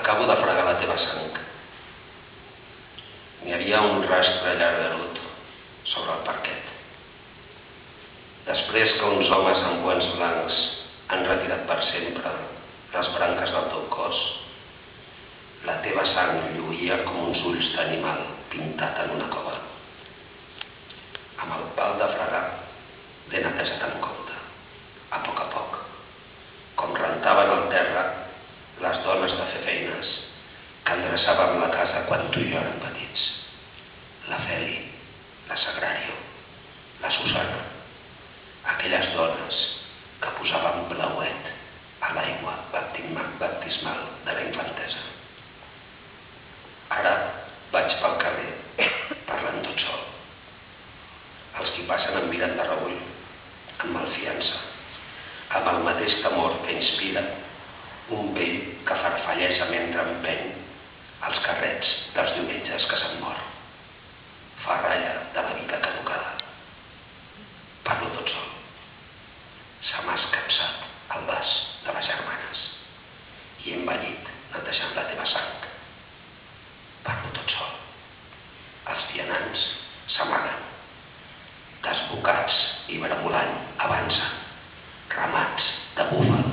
Acabo de fregar la teva sang. N'hi havia un rastre llargarut sobre el parquet. Després que uns homes amb guants blancs han retirat per sempre les branques del teu cos, la teva sang lluïa com uns ulls d'animal pintat en una cova. Amb el pal de fregar l'he netejat en compte, a poc, com rentaven al terra les dones de fer feines que endreçàvem la casa quan tu i jo érem petits. La Feli, la Sagrario, la Susana, aquelles dones que posaven blauet a l'aigua baptismal de la infantesa. Ara vaig pel carrer parlant tot sol. Els qui passen em miren de reüll, amb malfiança, amb el mateix temor que inspira un vell que farfallesa mentre empeny els carrets dels diumenges que se'n mor. Fa ratlla de la vida caducada. Parlo tot sol. Se m'ha escapçat el vas de les germanes i he envellit netejant la teva sang. Parlo tot sol. Els vianants s'amaguen. Desbocats i bramolant avancen, ramats de búfal